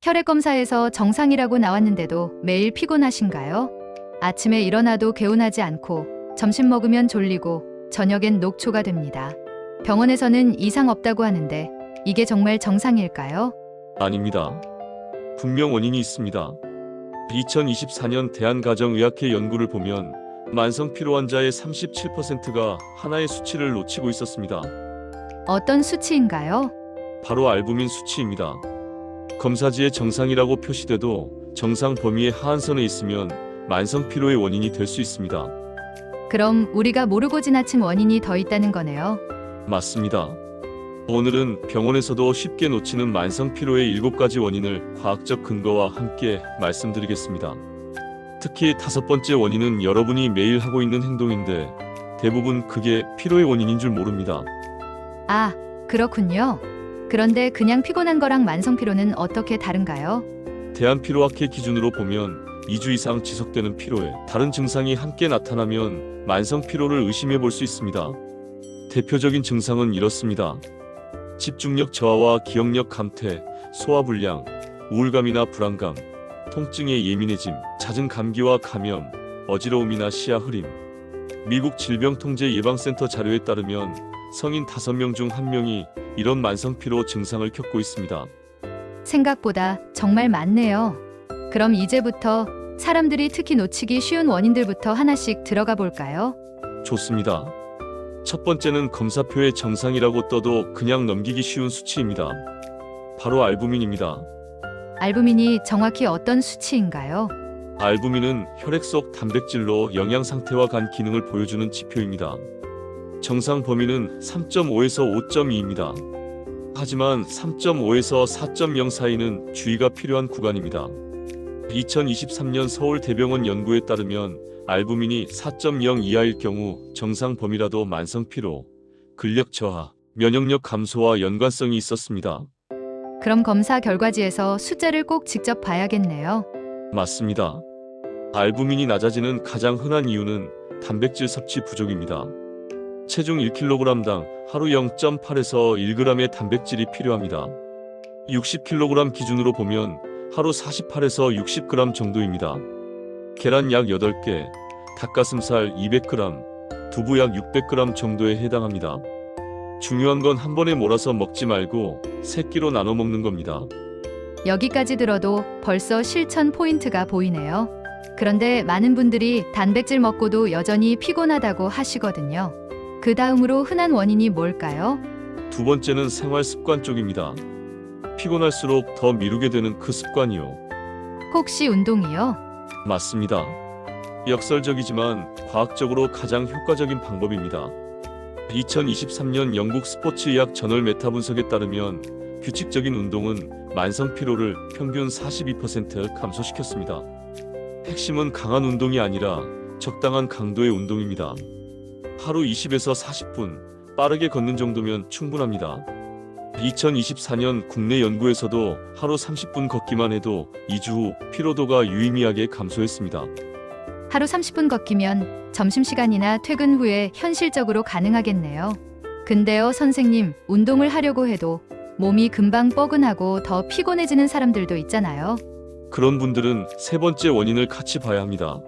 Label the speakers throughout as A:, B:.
A: 혈액 검사에서 정상이라고 나왔는데도 매일 피곤하신가요? 아침에 일어나도 개운하지 않고 점심 먹으면 졸리고 저녁엔 녹초가 됩니다. 병원에서는 이상 없다고 하는데 이게 정말 정상일까요?
B: 아닙니다. 분명 원인이 있습니다. 2024년 대한가정의학회 연구를 보면 만성 피로 환자의 37%가 하나의 수치를 놓치고 있었습니다.
A: 어떤 수치인가요?
B: 바로 알부민 수치입니다. 검사지에 정상이라고 표시돼도 정상 범위의 하한선에 있으면 만성 피로의 원인이 될 수 있습니다.
A: 그럼 우리가 모르고 지나친 원인이 더 있다는 거네요.
B: 맞습니다. 오늘은 병원에서도 쉽게 놓치는 만성 피로의 7가지 원인을 과학적 근거와 함께 말씀드리겠습니다. 특히 5번째 원인은 여러분이 매일 하고 있는 행동인데 대부분 그게 피로의 원인인 줄 모릅니다.
A: 아, 그렇군요. 그런데 그냥 피곤한 거랑 만성 피로는 어떻게 다른가요?
B: 대한피로학회 기준으로 보면 2주 이상 지속되는 피로에 다른 증상이 함께 나타나면 만성 피로를 의심해 볼 수 있습니다. 대표적인 증상은 이렇습니다. 집중력 저하와 기억력 감퇴, 소화불량, 우울감이나 불안감, 통증에 예민해짐, 잦은 감기와 감염, 어지러움이나 시야 흐림. 미국 질병통제예방센터 자료에 따르면 성인 5명 중 1명이 이런 만성피로 증상을 겪고 있습니다.
A: 생각보다 정말 많네요. 그럼 이제부터 사람들이 특히 놓치기 쉬운 원인들부터 하나씩 들어가 볼까요?
B: 좋습니다. 첫 번째는 검사표에 정상이라고 떠도 그냥 넘기기 쉬운 수치입니다. 바로 알부민입니다.
A: 알부민이 정확히 어떤 수치인가요?
B: 알부민은 혈액 속 단백질로 영양 상태와 간 기능을 보여주는 지표입니다. 정상 범위는 3.5에서 5.2입니다. 하지만 3.5에서 4.0 사이는 주의가 필요한 구간입니다. 2023년 서울대병원 연구에 따르면 알부민이 4.0 이하일 경우 정상 범위라도 만성 피로, 근력 저하, 면역력 감소와 연관성이 있었습니다.
A: 그럼 검사 결과지에서 숫자를 꼭 직접 봐야겠네요.
B: 맞습니다. 알부민이 낮아지는 가장 흔한 이유는 단백질 섭취 부족입니다. 체중 1kg당 하루 0.8에서 1g의 단백질이 필요합니다. 60kg 기준으로 보면 하루 48에서 60g 정도입니다. 계란 약 8개, 닭가슴살 200g, 두부 약 600g 정도에 해당합니다. 중요한 건 한 번에 몰아서 먹지 말고 3끼로 나눠 먹는 겁니다.
A: 여기까지 들어도 벌써 실천 포인트가 보이네요. 그런데 많은 분들이 단백질 먹고도 여전히 피곤하다고 하시거든요. 그 다음으로 흔한 원인이 뭘까요?
B: 두 번째는 생활 습관 쪽입니다. 피곤할수록 더 미루게 되는 그 습관이요.
A: 혹시 운동이요?
B: 맞습니다. 역설적이지만 과학적으로 가장 효과적인 방법입니다. 2023년 영국 스포츠의학 저널 메타 분석에 따르면 규칙적인 운동은 만성 피로를 평균 42% 감소시켰습니다. 핵심은 강한 운동이 아니라 적당한 강도의 운동입니다. 하루 20에서 40분 빠르게 걷는 정도면 충분합니다. 2024년 국내 연구에서도 하루 30분 걷기만 해도 2주 후 피로도가 유의미하게 감소했습니다.
A: 하루 30분 걷기면 점심시간이나 퇴근 후에 현실적으로 가능하겠네요. 근데요, 선생님, 운동을 하려고 해도 몸이 금방 뻐근하고 더 피곤해지는 사람들도 있잖아요.
B: 그런 분들은 세 번째 원인을 같이 봐야 합니다.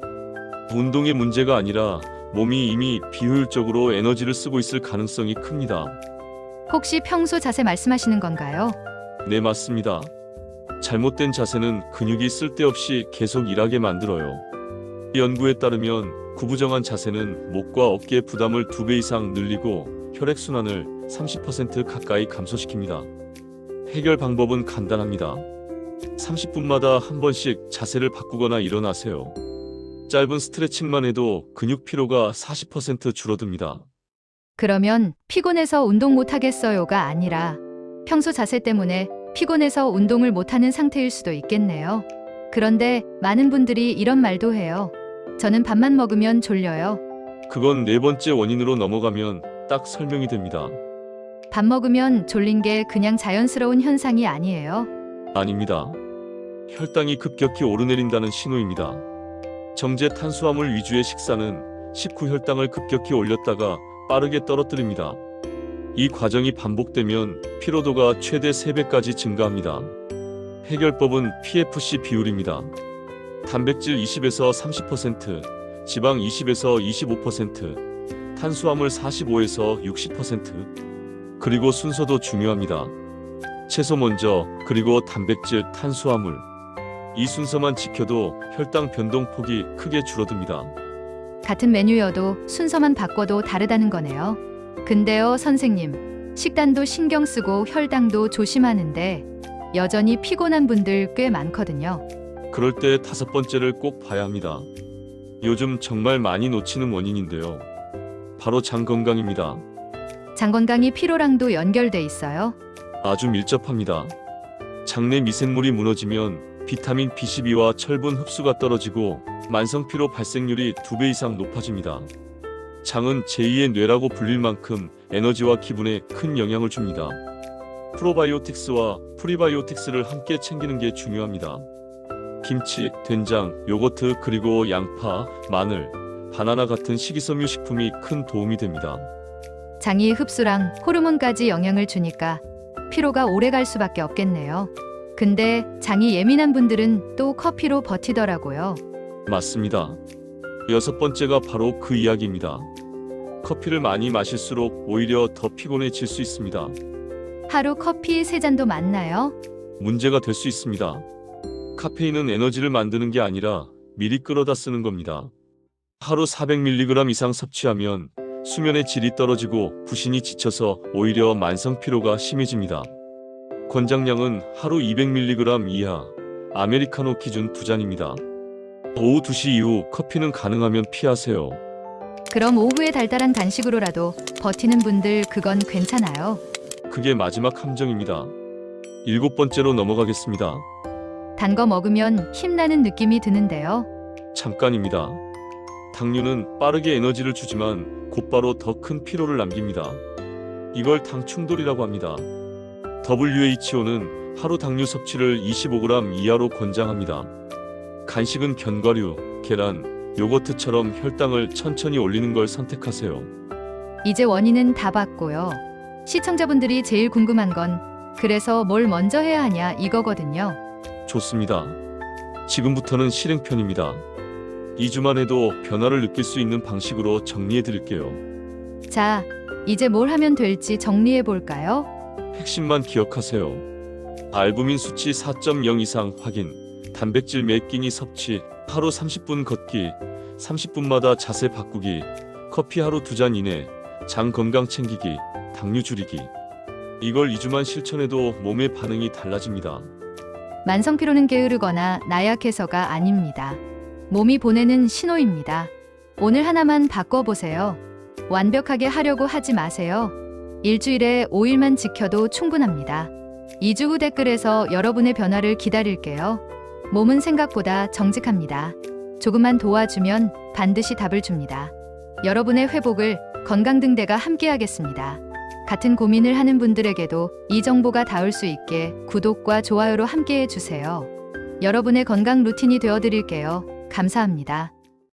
B: 운동의 문제가 아니라 몸이 이미 비효율적으로 에너지를 쓰고 있을 가능성이 큽니다.
A: 혹시 평소 자세 말씀하시는 건가요?
B: 네, 맞습니다. 잘못된 자세는 근육이 쓸데없이 계속 일하게 만들어요. 연구에 따르면 구부정한 자세는 목과 어깨 부담을 2배 이상 늘리고 혈액순환을 30% 가까이 감소시킵니다. 해결 방법은 간단합니다. 30분마다 한 번씩 자세를 바꾸거나 일어나세요. 짧은 스트레칭만 해도 근육 피로가 40% 줄어듭니다.
A: 그러면 피곤해서 운동 못하겠어요가 아니라 평소 자세 때문에 피곤해서 운동을 못하는 상태일 수도 있겠네요. 그런데 많은 분들이 이런 말도 해요. 저는 밥만 먹으면 졸려요.
B: 그건 네 번째 원인으로 넘어가면 딱 설명이 됩니다.
A: 밥 먹으면 졸린 게 그냥 자연스러운 현상이 아니에요.
B: 아닙니다. 혈당이 급격히 오르내린다는 신호입니다. 정제 탄수화물 위주의 식사는 식후 혈당을 급격히 올렸다가 빠르게 떨어뜨립니다. 이 과정이 반복되면 피로도가 최대 3배까지 증가합니다. 해결법은 PFC 비율입니다. 단백질 20에서 30%, 지방 20에서 25%, 탄수화물 45에서 60%. 그리고 순서도 중요합니다. 채소 먼저, 그리고 단백질, 탄수화물. 이 순서만 지켜도 혈당 변동폭이 크게 줄어듭니다.
A: 같은 메뉴여도 순서만 바꿔도 다르다는 거네요. 근데요, 선생님. 식단도 신경 쓰고 혈당도 조심하는데 여전히 피곤한 분들 꽤 많거든요.
B: 그럴 때 5번째를 꼭 봐야 합니다. 요즘 정말 많이 놓치는 원인인데요. 바로 장 건강입니다.
A: 장 건강이 피로랑도 연결돼 있어요.
B: 아주 밀접합니다. 장내 미생물이 무너지면 비타민 B12와 철분 흡수가 떨어지고 만성 피로 발생률이 2배 이상 높아집니다. 장은 제2의 뇌라고 불릴 만큼 에너지와 기분에 큰 영향을 줍니다. 프로바이오틱스와 프리바이오틱스를 함께 챙기는 게 중요합니다. 김치, 된장, 요거트, 그리고 양파, 마늘, 바나나 같은 식이섬유 식품이 큰 도움이 됩니다.
A: 장이 흡수랑 호르몬까지 영향을 주니까 피로가 오래 갈 수밖에 없겠네요. 근데 장이 예민한 분들은 또 커피로 버티더라고요.
B: 맞습니다. 6번째가 바로 그 이야기입니다. 커피를 많이 마실수록 오히려 더 피곤해질 수 있습니다.
A: 하루 커피 3잔도 맞나요?
B: 문제가 될 수 있습니다. 카페인은 에너지를 만드는 게 아니라 미리 끌어다 쓰는 겁니다. 하루 400mg 이상 섭취하면 수면의 질이 떨어지고 부신이 지쳐서 오히려 만성 피로가 심해집니다. 권장량은 하루 200mg 이하, 아메리카노 기준 2잔입니다. 오후 2시 이후 커피는 가능하면 피하세요.
A: 그럼 오후에 달달한 간식으로라도 버티는 분들 그건 괜찮아요.
B: 그게 마지막 함정입니다. 7번째로 넘어가겠습니다.
A: 단 거 먹으면 힘나는 느낌이 드는데요.
B: 잠깐입니다. 당류는 빠르게 에너지를 주지만 곧바로 더 큰 피로를 남깁니다. 이걸 당 충돌이라고 합니다. WHO는 하루 당류 섭취를 25g 이하로 권장합니다. 간식은 견과류, 계란, 요거트처럼 혈당을 천천히 올리는 걸 선택하세요.
A: 이제 원인은 다 봤고요. 시청자분들이 제일 궁금한 건 그래서 뭘 먼저 해야 하냐 이거거든요.
B: 좋습니다. 지금부터는 실행편입니다. 2주만 해도 변화를 느낄 수 있는 방식으로 정리해 드릴게요.
A: 자, 이제 뭘 하면 될지 정리해 볼까요?
B: 핵심만 기억하세요. 알부민 수치 4.0 이상 확인, 단백질 몇 끼니 섭취, 하루 30분 걷기, 30분마다 자세 바꾸기, 커피 하루 2잔 이내, 장 건강 챙기기, 당류 줄이기. 이걸 2주만 실천해도 몸의 반응이 달라집니다.
A: 만성 피로는 게으르거나 나약해서가 아닙니다. 몸이 보내는 신호입니다. 오늘 하나만 바꿔보세요. 완벽하게 하려고 하지 마세요. 일주일에 5일만 지켜도 충분합니다. 2주 후 댓글에서 여러분의 변화를 기다릴게요. 몸은 생각보다 정직합니다. 조금만 도와주면 반드시 답을 줍니다. 여러분의 회복을 건강등대가 함께하겠습니다. 같은 고민을 하는 분들에게도 이 정보가 닿을 수 있게 구독과 좋아요로 함께해 주세요. 여러분의 건강 루틴이 되어드릴게요. 감사합니다.